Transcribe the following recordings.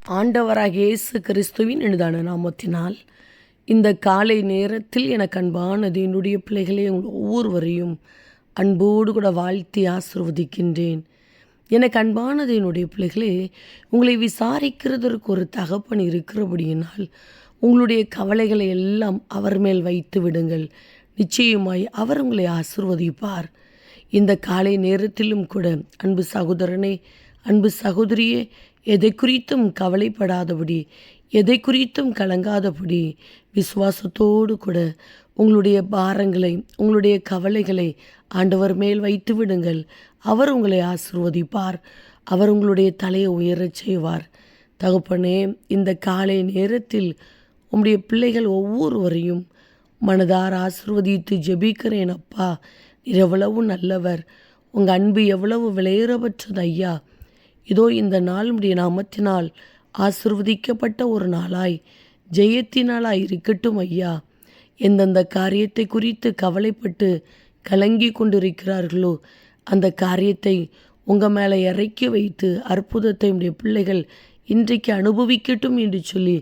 ஆண்டவராகிய இயேசு கிறிஸ்துவின் இனிதான நாமத்தினால் இந்த காலை நேரத்தில் எனக்கு அன்பானது என்னுடைய பிள்ளைகளே உங்கள் ஒவ்வொருவரையும் அன்போடு கூட வாழ்த்தி ஆசிர்வதிக்கின்றேன். எனக்கு அன்பானது என்னுடைய பிள்ளைகளே, உங்களை விசாரிக்கிறதற்கு ஒரு தகப்பன் இருக்கிறபடியினால் உங்களுடைய கவலைகளை எல்லாம் அவர் மேல் வைத்து விடுங்கள். நிச்சயமாய் அவர் உங்களை ஆசிர்வதிப்பார். இந்த காலை நேரத்திலும் கூட அன்பு சகோதரனே, அன்பு சகோதரியே, எதை குறித்தும் கவலைப்படாதபடி, எதை குறித்தும் கலங்காதபடி விசுவாசத்தோடு கூட உங்களுடைய பாரங்களை, உங்களுடைய கவலைகளை ஆண்டவர் மேல் வைத்து விடுங்கள். அவர் உங்களை ஆசிர்வதிப்பார். அவர் உங்களுடைய தலையை உயரச் செய்வார். தகப்பனே, இந்த காலை நேரத்தில் உம்முடைய பிள்ளைகள் ஒவ்வொருவரையும் மனதார ஆசிர்வதித்து ஜெபிக்கிறேன். அப்பா, நீர் எவ்வளவு நல்லவர், உங்கள் அன்பு எவ்வளவு விலையேறப்பட்டது ஐயா. இதோ இந்த நாள் உம்முடைய நாமத்தினால் ஆசிர்வதிக்கப்பட்ட ஒரு நாளாய், ஜெயத்தினாலாய் இருக்கட்டும் ஐயா. எந்தெந்த காரியத்தை குறித்து கவலைப்பட்டு கலங்கி கொண்டிருக்கிறார்களோ அந்த காரியத்தை உங்கள் மேலே இறக்கி வைத்து அற்புதத்தை உடைய பிள்ளைகள் இன்றைக்கு அனுபவிக்கட்டும் என்று சொல்லி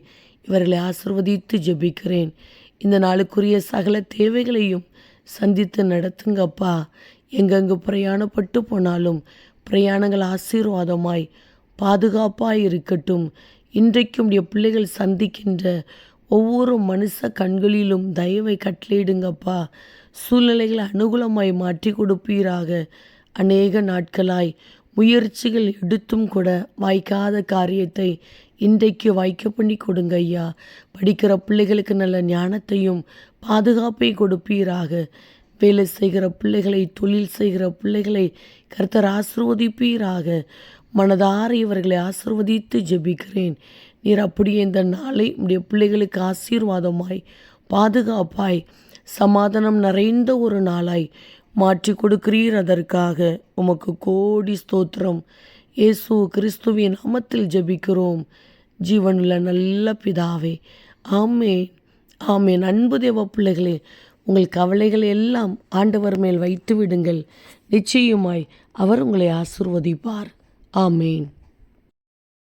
இவர்களை ஆசிர்வதித்து ஜெபிக்கிறேன். இந்த நாளுக்குரிய சகல தேவைகளையும் சந்தித்து நடத்துங்கப்பா. எங்கெங்கு பிரயாணப்பட்டு போனாலும் பிரயாணங்கள் ஆசீர்வாதமாய் பாதுகாப்பாய் இருக்கட்டும். இன்றைக்கும் உடைய பிள்ளைகள் சந்திக்கின்ற ஒவ்வொரு மனுஷ கண்களிலும் தயவை கட்டளையிடுங்கப்பா. சூழ்நிலைகளை அனுகூலமாய் மாற்றி கொடுப்பீராக. அநேக நாட்களாய் முயற்சிகள் எடுத்தும் கூட வாய்க்காத காரியத்தை இன்றைக்கு வாய்க்க பண்ணி கொடுங்க ஐயா. படிக்கிற பிள்ளைகளுக்கு நல்ல ஞானத்தையும் பாதுகாப்பை கொடுப்பீராக. வேலை செய்கிற பிள்ளைகளை, தொழில் செய்கிற பிள்ளைகளை கர்த்தர் ஆசிர்வதிப்பீராக. மனதார இவர்களை ஆசிர்வதித்து ஜெபிக்கிறேன். நீர் அப்படியே இந்த நாளை உடைய பிள்ளைகளுக்கு ஆசீர்வாதமாய், பாதுகாப்பாய், சமாதானம் நிறைந்த ஒரு நாளாய் மாற்றி கொடுக்கிறீர். அதற்காக உமக்கு கோடி ஸ்தோத்திரம். இயேசு கிறிஸ்துவின் நாமத்தில் ஜெபிக்கிறோம் ஜீவனுள்ள நல்ல பிதாவே. ஆமேன், ஆமேன். அன்பு தேவ பிள்ளைகளே, உங்கள் கவலைகளை எல்லாம் ஆண்டவர் மேல் வைத்து விடுங்கள். நிச்சயமாய் அவர் உங்களை ஆசிர்வதிப்பார். ஆமேன்.